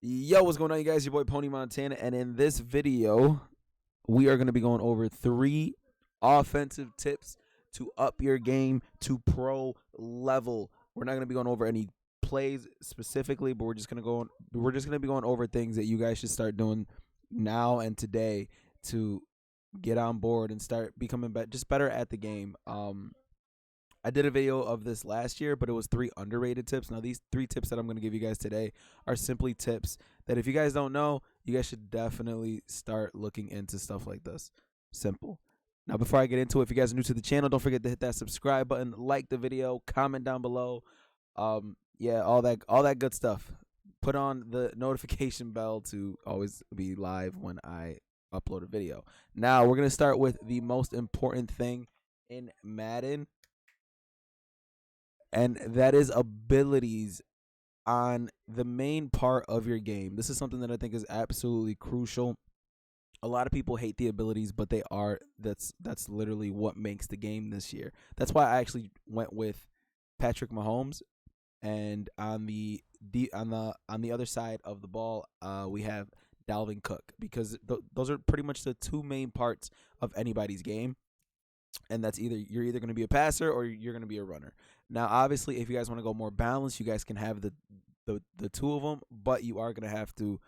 Yo, what's going on, you guys? Your boy Pwny Montana, and in this video, we are going to be going over 3 offensive tips to up your game to pro level. We're not going to be going over any plays specifically, but we're just going to be going over things that you guys should start doing now and today to get on board and start becoming just better at the game. I did a video of this last year, but it was 3 underrated tips. Now, these 3 tips that I'm going to give you guys today are simply tips that if you guys don't know, you guys should definitely start looking into stuff like this. Simple. Now, before I get into it, if you guys are new to the channel, don't forget to hit that subscribe button, like the video, comment down below. Yeah, all that good stuff. Put on the notification bell to always be live when I upload a video. Now, we're going to start with the most important thing in Madden, and that is abilities on the main part of your game. This is something that I think is absolutely crucial. A lot of people hate the abilities, but that's literally what makes the game this year. That's why I actually went with Patrick Mahomes, and on the other side of the ball, we have Dalvin Cook, because those are pretty much the 2 main parts of anybody's game. And that's you're either going to be a passer or you're going to be a runner. Now, obviously, if you guys want to go more balanced, you guys can have the 2 of them, but you are going to have to,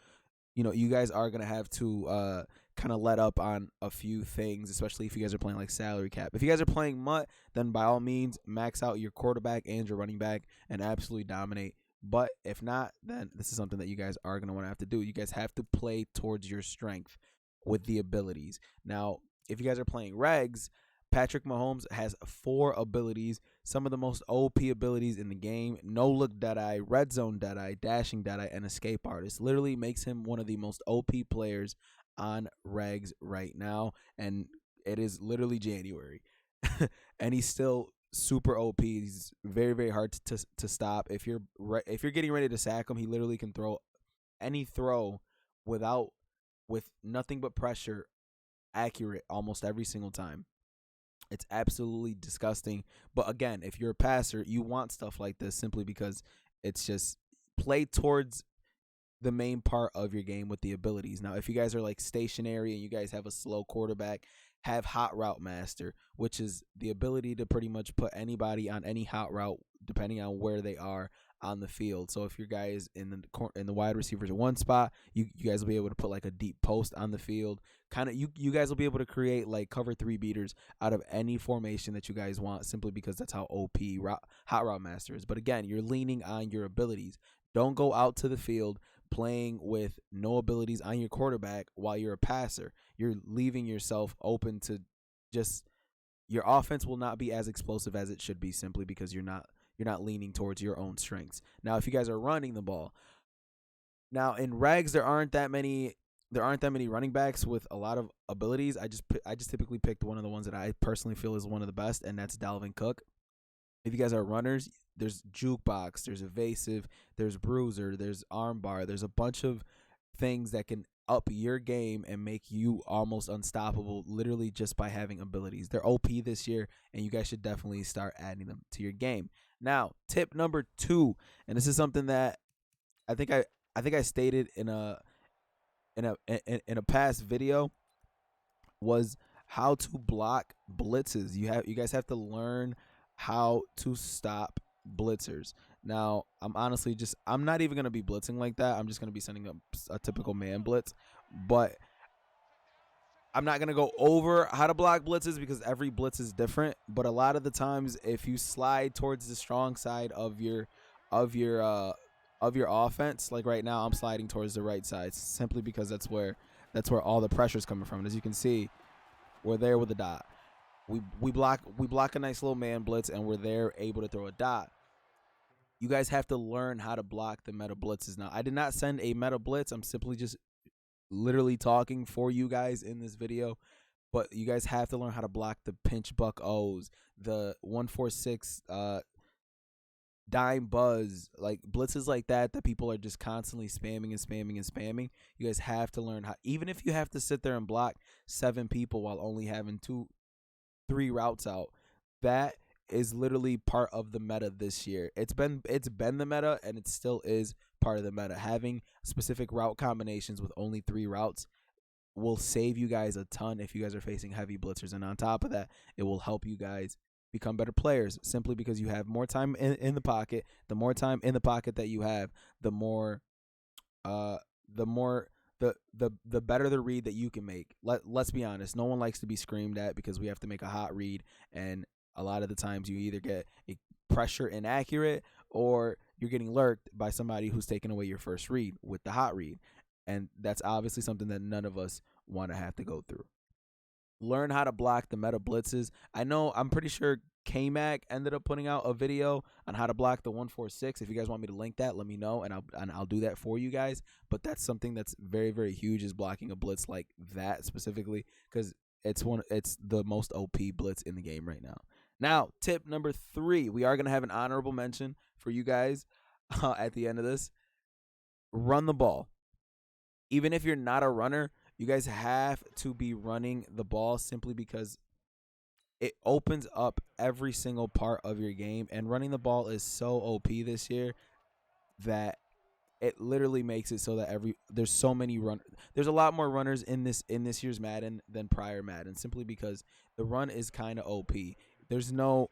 you guys are going to have to kind of let up on a few things, especially if you guys are playing like salary cap. If you guys are playing MUT, then by all means, max out your quarterback and your running back and absolutely dominate. But if not, then this is something that you guys are going to want to have to do. You guys have to play towards your strength with the abilities. Now, if you guys are playing regs, Patrick Mahomes has 4 abilities, some of the most OP abilities in the game: no-look Deadeye, red zone Deadeye, dashing Deadeye, and escape artist. Literally makes him one of the most OP players on regs right now, and it is literally January. And he's still super OP. He's very, very hard to stop. If you're getting ready to sack him, he literally can throw any throw with nothing but pressure, accurate almost every single time. It's absolutely disgusting. But again, if you're a passer, you want stuff like this simply because it's just play towards the main part of your game with the abilities. Now, if you guys are like stationary and you guys have a slow quarterback, have Hot Route Master, which is the ability to pretty much put anybody on any hot route depending on where they are on the field. So if your guy is in the wide receivers 1 spot, you guys will be able to put like a deep post on the field. Kind of you guys will be able to create like cover 3 beaters out of any formation that you guys want, simply because that's how OP Hot Route Master is. But again, you're leaning on your abilities. Don't go out to the field playing with no abilities on your quarterback while you're a passer. You're leaving yourself open to just your offense will not be as explosive as it should be, simply because you're not leaning towards your own strengths. Now, if you guys are running the ball, now in regs there aren't that many running backs with a lot of abilities. I just typically picked one of the ones that I personally feel is one of the best, and that's Dalvin Cook. If you guys are runners, there's Jukebox, there's Evasive, there's Bruiser, there's Armbar. There's a bunch of things that can up your game and make you almost unstoppable, literally just by having abilities. They're OP this year, and you guys should definitely start adding them to your game. Now, tip number 2, and this is something that I think I stated in a past video, was how to block blitzes. You guys have to learn how to stop blitzers. Now, I'm not even going to be blitzing like that. I'm just going to be sending a typical man blitz, but I'm not going to go over how to block blitzes because every blitz is different. But a lot of the times, if you slide towards the strong side of your offense, like right now I'm sliding towards the right side simply because that's where all the pressure is coming from. And as you can see, we're there with a dot. We block a nice little man blitz, and we're there able to throw a dot. You guys have to learn how to block the meta blitzes. Now, I did not send a meta blitz. I'm simply just literally talking for you guys in this video. But you guys have to learn how to block the pinch buck O's, the 146 dime buzz, like blitzes like that people are just constantly spamming. You guys have to learn how, even if you have to sit there and block 7 people while only having 2-3 routes out, that is literally part of the meta this year. It's been the meta, and it still is part of the meta. Having specific route combinations with only 3 routes will save you guys a ton if you guys are facing heavy blitzers. And on top of that, it will help you guys become better players simply because you have more time in the pocket. The more time in the pocket that you have, the more the more the better the read that you can make. Let's be honest, no one likes to be screamed at because we have to make a hot read, and a lot of the times you either get a pressure inaccurate or you're getting lurked by somebody who's taking away your first read with the hot read. And that's obviously something that none of us want to have to go through. Learn how to block the meta blitzes. I'm pretty sure K-Mac ended up putting out a video on how to block the 146. If you guys want me to link that, let me know, and I'll do that for you guys. But that's something that's very, very huge, is blocking a blitz like that specifically, because it's the most OP blitz in the game right now. Now, tip number 3, we are going to have an honorable mention for you guys at the end of this. Run the ball. Even if you're not a runner, you guys have to be running the ball simply because it opens up every single part of your game. And running the ball is so OP this year that it literally makes it so that there's so many there's a lot more runners in this year's Madden than prior Madden, simply because the run is kind of OP. There's no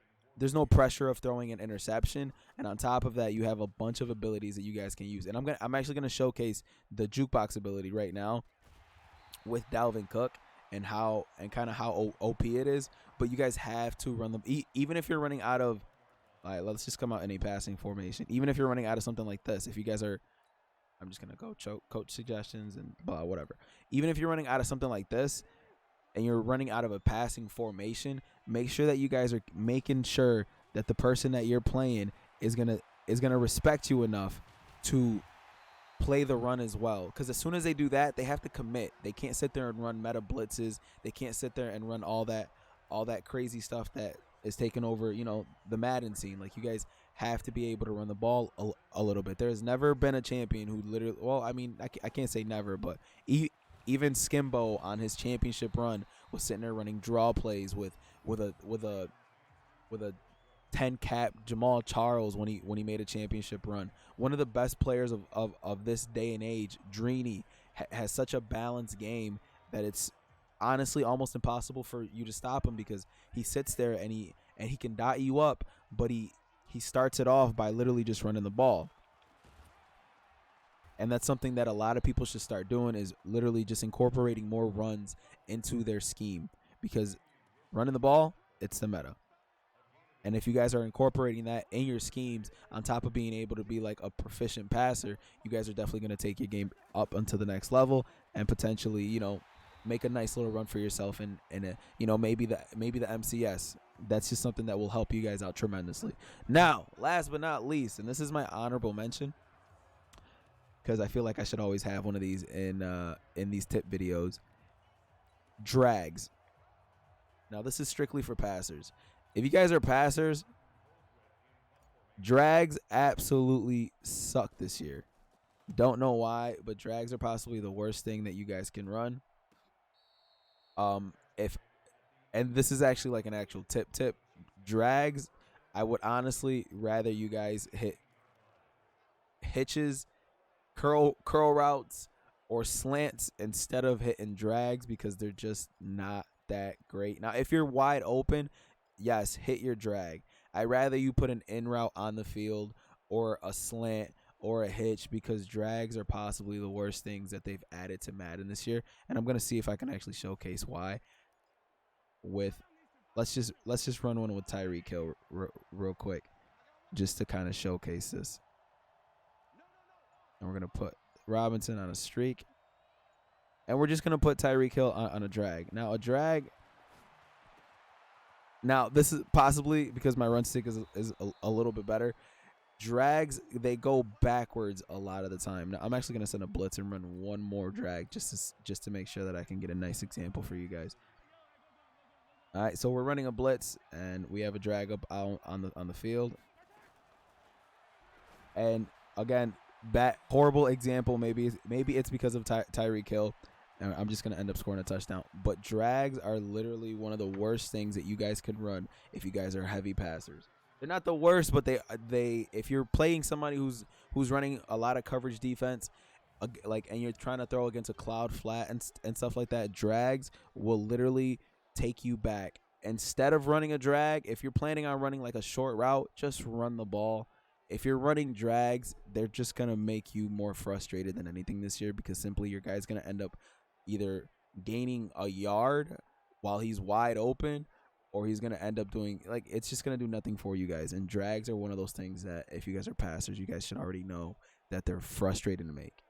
pressure of throwing an interception, and on top of that, you have a bunch of abilities that you guys can use. And I'm actually gonna showcase the jukebox ability right now with Dalvin Cook and kind of how OP it is. But you guys have to run them, even if you're running out of. All right, let's just come out in a passing formation. Even if you're running out of something like this, if you guys are, I'm just gonna go coach suggestions and blah, whatever. Even if you're running out of something like this, and you're running out of a passing formation, make sure that you guys are making sure that the person that you're playing is gonna respect you enough to play the run as well. Because as soon as they do that, they have to commit. They can't sit there and run meta blitzes. They can't sit there and run all that crazy stuff that is taking over, the Madden scene. Like, you guys have to be able to run the ball a little bit. There's never been a champion who literally, well, I mean, I can't say never, but even Skimbo on his championship run was sitting there running draw plays with a 10 cap Jamal Charles when he made a championship run. One of the best players of this day and age, Dreeny, has such a balanced game that it's honestly almost impossible for you to stop him, because he sits there and he can dot you up, but he starts it off by literally just running the ball. And that's something that a lot of people should start doing, is literally just incorporating more runs into their scheme, because running the ball, it's the meta. And if you guys are incorporating that in your schemes, on top of being able to be like a proficient passer, you guys are definitely going to take your game up onto the next level and potentially, make a nice little run for yourself in a, maybe the MCS. That's just something that will help you guys out tremendously. Now, last but not least, and this is my honorable mention, because I feel like I should always have one of these in these tip videos. Drags. Now, this is strictly for passers. If you guys are passers, drags absolutely suck this year. Don't know why, but drags are possibly the worst thing that you guys can run. And this is actually like an actual tip. Drags, I would honestly rather you guys hit hitches, curl routes, or slants instead of hitting drags, because they're just not that great. Now, if you're wide open, yes, hit your drag. I'd rather you put an in route on the field or a slant or a hitch, because drags are possibly the worst things that they've added to Madden this year. And I'm going to see if I can actually showcase why. Let's just run one with Tyreek Hill real quick, just to kind of showcase this. And we're going to put Robinson on a streak. And we're just going to put Tyreek Hill on a drag. Now, a drag. Now, this is possibly because my run stick is a little bit better. Drags, they go backwards a lot of the time. Now, I'm actually going to send a blitz and run one more drag just to make sure that I can get a nice example for you guys. All right, so we're running a blitz, and we have a drag up out on the field. And again, that horrible example, maybe it's because of Tyreek Hill, and I'm just going to end up scoring a touchdown. But drags are literally one of the worst things that you guys can run if you guys are heavy passers. they're not the worst, but they if you're playing somebody who's running a lot of coverage defense, like, and you're trying to throw against a cloud flat and stuff like that, drags will literally take you back. Instead of running a drag, if you're planning on running like a short route, just run the ball. If you're running drags, they're just going to make you more frustrated than anything this year, because simply your guy's going to end up either gaining a yard while he's wide open, or he's going to end up doing, like, it's just going to do nothing for you guys. And drags are one of those things that if you guys are passers, you guys should already know that they're frustrating to make.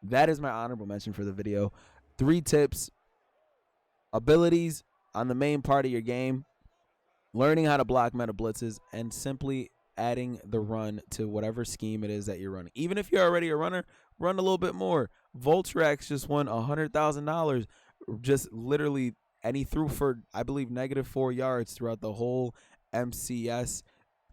That is my honorable mention for the video. 3 tips: abilities on the main part of your game, learning how to block meta blitzes, and simply adding the run to whatever scheme it is that you're running. Even if you're already a runner, run a little bit more. Voltrax just won $100,000, just literally, and he threw for, I believe, -4 yards throughout the whole MCS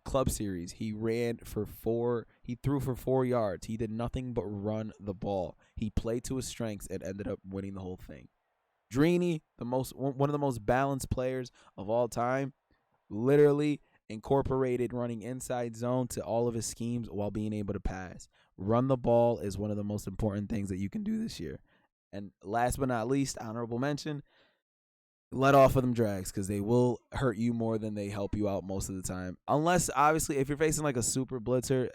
club series. He threw for 4 yards. He did nothing but run the ball. He played to his strengths and ended up winning the whole thing. Dreeny, one of the most balanced players of all time, literally incorporated running inside zone to all of his schemes while being able to pass. Run the ball is one of the most important things that you can do this year. And last but not least, honorable mention, let off of them drags, because they will hurt you more than they help you out most of the time. Unless, obviously, if you're facing like a super blitzer,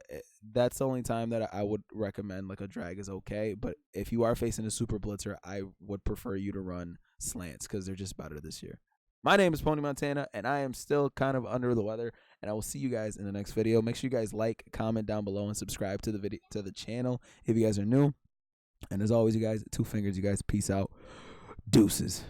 that's the only time that I would recommend like a drag is okay. But if you are facing a super blitzer, I would prefer you to run slants, because they're just better this year. My name is Pwny Montana, and I am still kind of under the weather, and I will see you guys in the next video. Make sure you guys like, comment down below, and subscribe to the channel if you guys are new. And as always, you guys, 2 fingers, you guys, peace out. Deuces.